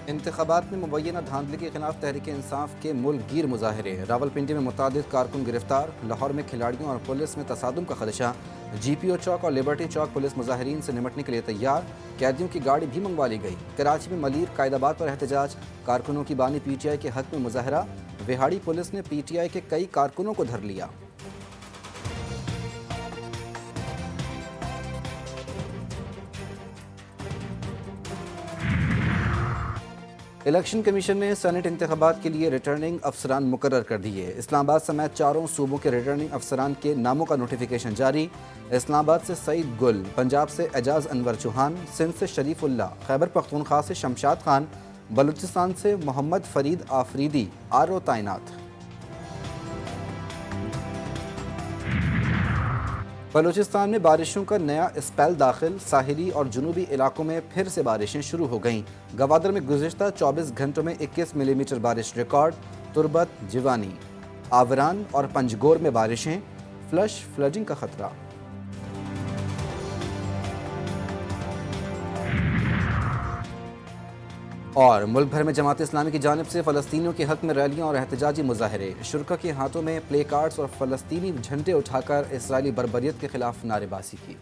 इंतखाबात में मुबैना धांधली के खिलाफ तहरीक इंसाफ के मुल्क गिर मुजाहरे। रावलपिंडी में मुतादिद कारकुन गिरफ्तार। लाहौर में खिलाड़ियों और पुलिस में तसादुम का खदशा। GPO चौक और लिबर्टी चौक पुलिस मुजाहरीन से निमटने के लिए तैयार। कैदियों की गाड़ी भी मंगवा ली गई। कराची में मलीर कायदाबाद पर एहतजाज। कारकुनों की बानी PTI के हक में मुजाहरा। विहाड़ी पुलिस ने PTI के कई कारकुनों को धर लिया। इलेक्शन कमीशन ने सेनेट इंतखाबात के लिए रिटर्निंग अफसरान मुकर्रर कर दिए। इस्लामाबाद समेत चारों सूबों के रिटर्निंग अफसरान के नामों का नोटिफिकेशन जारी। इस्लामाबाद से सईद गुल, पंजाब से एजाज अनवर चौहान, सिंध से शरीफुल्ला, खैबर पख्तूनख्वा से शमशाद खान, बलूचिस्तान से मोहम्मद फरीद आफरीदी RO तैनात। बलूचिस्तान में बारिशों का नया स्पेल दाखिल। साहिली और जुनूबी इलाकों में फिर से बारिशें शुरू हो गईं। गवादर में गुज़िश्ता 24 घंटों में 21 मिलीमीटर बारिश रिकॉर्ड। तुरबत, जिवानी, आवरान और पंजगोर में बारिशें। फ्लडिंग का खतरा। और मुल्क भर में जमात इस्लामी की जानिब से फ़लस्तीनियों के हक़ में रैलियाँ और एहतजाजी मुजाहरे। शुरा के हाथों में प्ले कार्ड्स और फ़लस्तीनी झंडे उठाकर इसराइली बर्बरियत के खिलाफ नारेबाजी की।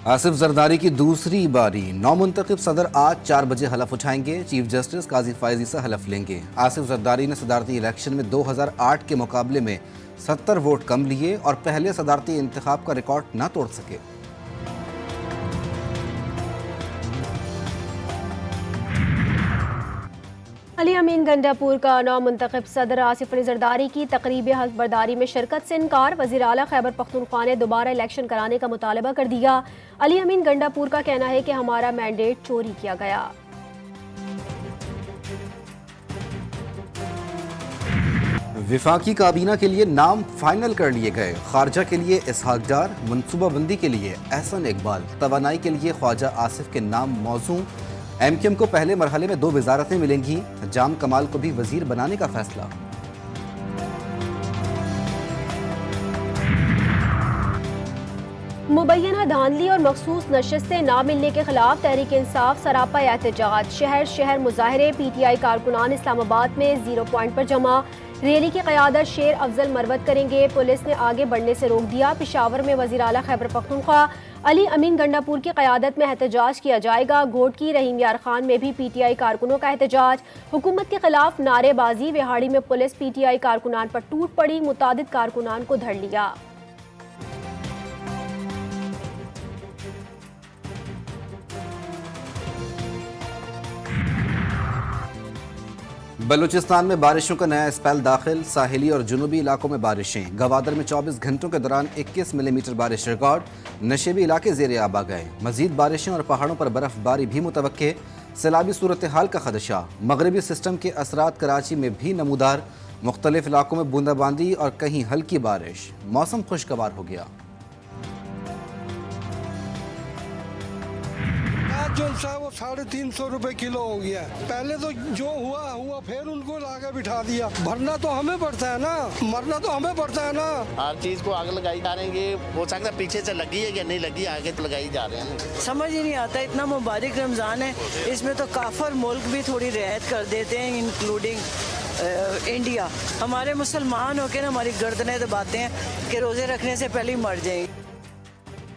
आसिफ जरदारी की दूसरी बारी। नौमुंतखब सदर आज 4 बजे हलफ उठाएंगे। चीफ जस्टिस काजी फायजी से हलफ लेंगे। आसिफ जरदारी ने सदारती इलेक्शन में 2008 के मुकाबले में 70 वोट कम लिए और पहले सदारती इंतखाब का रिकॉर्ड न तोड़ सके। अली अमीन गंडापुर का नौमुंतखब सदर आसिफ अली जरदारी की तकरीब हल्फ बर्दारी में शिरकत से इनकार। वज़ीर आला खैबर पख्तूनख्वा ने दोबारा इलेक्शन कराने का मुतालबा कर दिया। अली अमीन गंडापुर का कहना है कि हमारा मैंडेट चोरी किया गया। विफाकी काबीना के लिए नाम फाइनल कर लिए गए। खारजा के लिए इसहाक डार, मनसूबाबंदी के लिए एहसन इकबाल, तवानाई के लिए ख्वाजा आसिफ के नाम मौजू। MQM को पहले मरहले में 2 वजारतें मिलेंगी। जाम कमाल को भी वजीर बनाने का फैसला। मुबैना धांधली और मखसूस नशिस्तें ना मिलने के खिलाफ तहरीक इंसाफ सरापा एहतजाज। शहर शहर मुजाहरे। PTI कारकुनान इस्लामाबाद में 0 पॉइंट पर जमा। रैली की क़यादत शेर अफजल मरवत करेंगे। पुलिस ने आगे बढ़ने से रोक दिया। पेशावर में वज़ीर आला खैबर पख्तूनख्वा अली अमीन गंडापुर की क़यादत में एहतजाज किया जाएगा। घोट की रहीम यार खान में भी PTI कारकुनों का एहतजाज। हुकूमत के खिलाफ नारेबाजी। विहाड़ी में पुलिस PTI कारकुनान पर टूट पड़ी। मुतादिद कारकुनान को धर लिया। बलूचिस्तान में बारिशों का नया स्पेल दाखिल। साहिली और जुनूबी इलाकों में बारिशें। गवादर में 24 घंटों के दौरान 21 मिलीमीटर बारिश रिकॉर्ड। नशेबी इलाके ज़ेर आब आ गए। मजीद बारिशें और पहाड़ों पर बर्फबारी भी मुतवक्के। सैलाबी सूरत हाल का खदशा। मगरबी सिस्टम के असरात कराची में भी नमूदार। मुख्तलिफ इलाकों में बूंदाबांदी और कहीं हल्की बारिश। मौसम खुशगवार हो गया। जो वो 350 रुपए किलो हो गया। पहले तो जो हुआ फिर उनको लाके बिठा दिया। भरना तो हमें पड़ता है ना, मरना तो हमें पड़ता है ना। हर चीज को आग लगाई जा रहे हैं। हो सकता है पीछे से लगी है या नहीं लगी, आगे तो लगाई जा रहे हैं। समझ ही नहीं आता। इतना मुबारक रमजान है, इसमें तो काफर मुल्क भी थोड़ी रियायत कर देते हैं, इंक्लूडिंग इंडिया। हमारे मुसलमान होकर हमारी गर्दनें दबाते हैं कि रोजे रखने से पहले ही मर जाएंगे।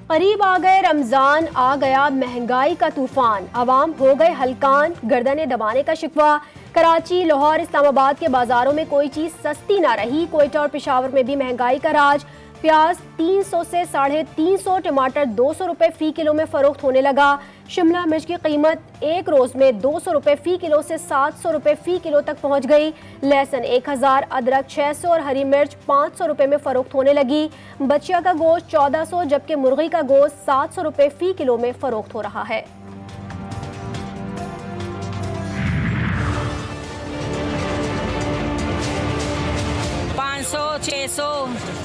करीब आ गए रमजान, आ गया महंगाई का तूफान। आवाम हो गए हलकान, गर्दनें दबाने का शिकवा। कराची, लाहौर, इस्लामाबाद के बाजारों में कोई चीज सस्ती ना रही। कोयटा और पेशावर में भी महंगाई का राज। प्याज 300 से 350, टमाटर 200 रुपए फी किलो में फरोख्त होने लगा। शिमला मिर्च की कीमत एक रोज में 200 रुपए फी किलो से 700 रुपए फी किलो तक पहुंच गई। लहसुन 1000, अदरक 600 और हरी मिर्च 500 रुपए में फरोख्त होने लगी। बचिया का गोश्त 1400 जबकि मुर्गी का गोश्त 700 रुपए फी किलो में फरोख्त हो रहा है। 500, 600,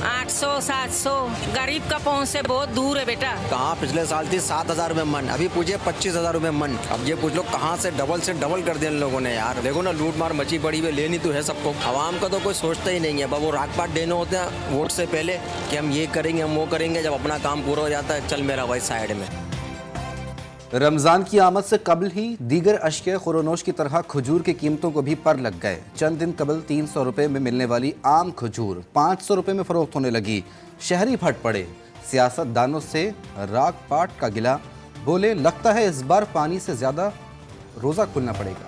800, 700। गरीब का पहुंच से बहुत दूर है बेटा। कहाँ पिछले साल थी 7,000 रुपये मन, अभी पूछिए 25,000 रुपये मन। अब ये पूछ लो कहाँ से डबल कर दिया इन लोगों ने यार। देखो ना लूट मार मची पड़ी हुई, लेनी तो है सबको। आवाम का तो कोई सोचता ही नहीं है, बस वो राग पाट देने होते हैं वोट से पहले कि हम ये करेंगे हम वो करेंगे। जब अपना काम पूरा हो जाता है चल मेरा भाई साइड में। रमजान की आमद से कबल ही दीगर अश्किया खुरोनोश की तरह खजूर की कीमतों को भी पर लग गए। चंद दिन कबल 300 रुपये में मिलने वाली आम खजूर 500 रुपये में फरोख्त होने लगी। शहरी फट पड़े, सियासतदानों से राग पाट का गिला, बोले लगता है इस बार पानी से ज्यादा रोजा खुलना पड़ेगा।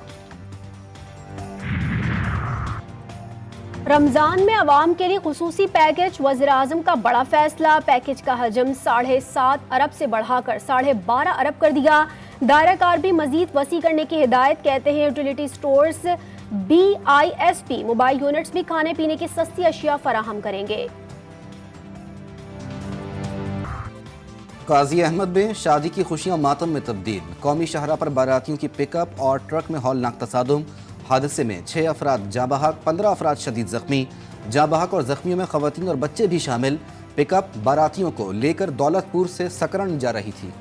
रमजान में अवाम के लिए खुसूसी पैकेज, वज़ीर-ए-आज़म का बड़ा फैसला। पैकेज का हजम 7.5 अरब से बढ़ाकर 12.5 अरब कर दिया। दायरा कार भी मजीद वसी करने की हिदायत। कहते हैं utility stores, BISP mobile units भी खाने पीने की सस्ती अशिया फराहम करेंगे। काजी अहमद में शादी की खुशियां मातम में तब्दील। कौमी शाहरा पर बारातियों की पिकअप और ट्रक में हौलनाक तसादुम। हादसे में 6 अफराद जाँ बहक, 15 अफराद शदीद जख्मी। जाँ बहक और जख्मियों में खवातीन और बच्चे भी शामिल। पिकअप बारातियों को लेकर दौलतपुर से सकरन जा रही थी।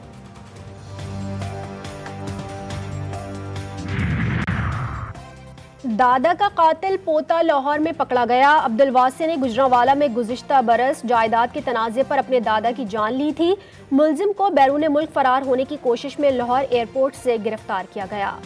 दादा का कातिल पोता लाहौर में पकड़ा गया। अब्दुल वासी ने गुजरांवाला में गुज़िश्ता बरस जायदाद के तनाज़े पर अपने दादा की जान ली थी। मुलजिम को बैरून मुल्क फरार होने की कोशिश में लाहौर एयरपोर्ट से गिरफ्तार किया गया।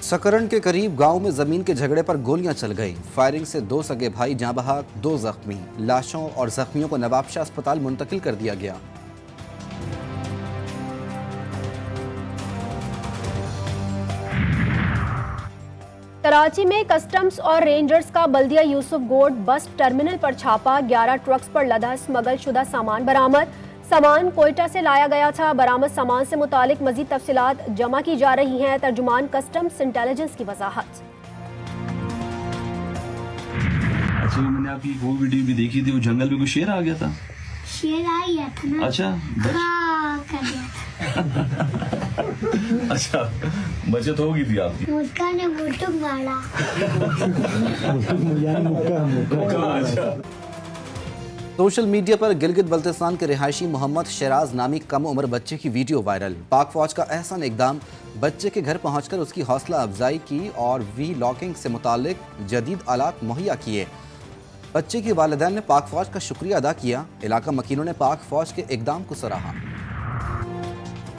सकरन के करीब गांव में जमीन के झगड़े पर गोलियां चल गईं। फायरिंग से 2 सगे भाई जाँ बहक, 2 जख्मी। लाशों और जख्मियों को नवाबशाह अस्पताल मुंतकिल कर दिया गया। कराची में कस्टम्स और रेंजर्स का बल्दिया यूसुफ गोड बस टर्मिनल पर छापा। 11 ट्रक्स पर लदा स्मगल शुदा सामान बरामद। सामान कोयटा से लाया गया था। बरामद सामान से मुतालिक मजीद तफसीलात जमा की जा रही हैं। तर्जुमान कस्टम्स इंटेलिजेंस की वजाहत। अच्छा, मैंने आपकी एक वो वीडियो भी देखी थी, वो जंगल में कोई शेर आ गया था। शेर आ गया था ना? अच्छा कर दिया था। अच्छा, बचत हो गई थी आपकी। मुक्का ने बुटुक मारा। अच्छा। सोशल मीडिया पर गिलगित बल्तिस्तान के रिहायशी मोहम्मद शराज नामी कम उम्र बच्चे की वीडियो वायरल। पाक फौज का एहसान इकदाम, बच्चे के घर पहुंचकर उसकी हौसला अफजाई की और वी लॉकिंग से मुतालिक जदीद आलात मुहैया किए। बच्चे के वालिदैन ने पाक फौज का शुक्रिया अदा किया। इलाका मकीनों ने पाक फौज के इकदाम को सराहा।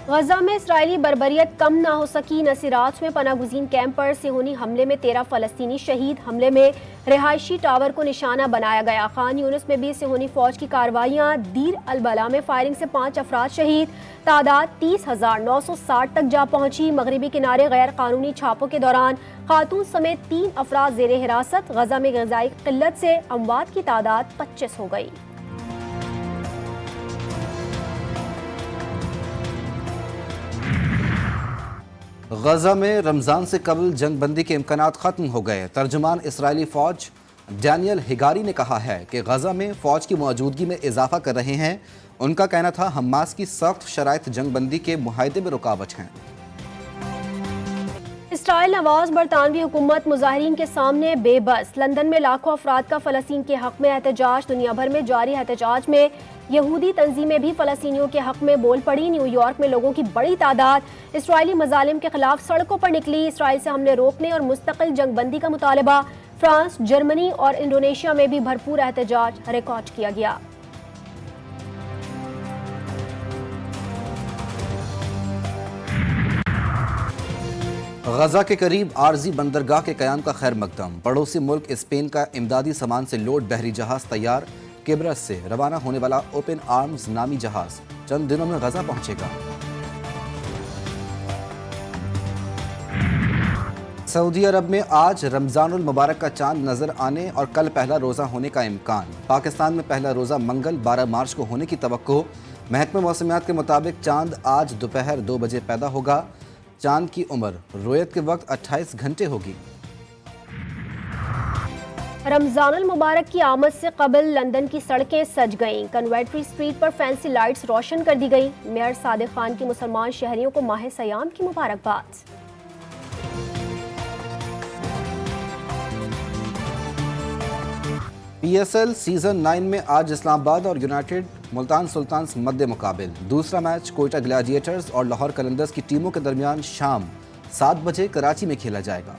गजा में इसराइली बर्बरियत कम ना हो सकी। नसीरात में पनागुजीन कैंप पर सिहोनी हमले में 13 फलस्तीनी शहीद। हमले में रिहायशी टावर को निशाना बनाया गया। खान यूनिस में भी सिहोनी फौज की कार्रवाइयां। दीर अलबला में फायरिंग से 5 अफराद शहीद। तादाद 30,960 तक जा पहुंची। मगरबी किनारे गैर कानूनी छापों के दौरान खातून समेत 3 अफराद जेर हिरासत। गजा में ग़िज़ाई किल्लत से अमवात की तादाद 25 हो गई। गजा में रमजान से कबल जंग बंदी के इम्कानात खत्म हो गए। तर्जुमान इसराइली फौज डैनियल हिगारी ने कहा है कि गजा में फौज की मौजूदगी में इजाफा कर रहे हैं। उनका कहना था हमास की सख्त शराइत जंग बंदी के मुआहदे में रुकावट हैं। इसराइल नवाज बरतानवी हुकूमत मुजाहिरीन के सामने बेबस। लंदन में लाखों अफराद का फ़लस्तीन के हक में एहतजाज। दुनिया भर में जारी एहतजाज में यहूदी तंजीमें भी फ़लस्तीनियों के हक में बोल पड़ी। न्यूयॉर्क में लोगों की बड़ी तादाद इसराइली मजालिम के खिलाफ सड़कों पर निकली। इसराइल से हमले रोकने और मुस्तकिल जंग बंदी का मुतालबा। फ्रांस, जर्मनी और इंडोनेशिया में भी भरपूर एहतजाज रिकॉर्ड किया गया। गजा के करीब आरजी बंदरगाह के कयाम का खैर मकदम। पड़ोसी मुल्क स्पेन का इमदादी सामान से लोड बहरी जहाज तैयार। किब्रस से रवाना होने वाला ओपन आर्म्स नामी जहाज चंद दिनों में गजा पहुंचेगा। सऊदी अरब में आज रमजानुल मुबारक का चांद नजर आने और कल पहला रोजा होने का इम्कान। पाकिस्तान में पहला रोजा मंगल 12 मार्च को होने की तवक्को। महकमा मौसमियात के मुताबिक चांद आज दोपहर 2 बजे पैदा होगा। चांद की उम्र रोयत के वक्त 28 घंटे होगी। रमजानुल मुबारक की आमद से कबल लंदन की सड़कें सज गईं। कन्वेंट्री स्ट्रीट पर फैंसी लाइट्स रोशन कर दी गई। मेयर सादिक खान की मुसलमान शहरियों को माह सयाम की मुबारकबाद। PSL सीजन 9 में आज इस्लामाबाद और यूनाइटेड मुल्तान सुल्तान्स मध्य मुकाबिल। दूसरा मैच कोयटा ग्लैडिएटर्स और लाहौर कलंदर्स की टीमों के दरमियान शाम 7 बजे कराची में खेला जाएगा।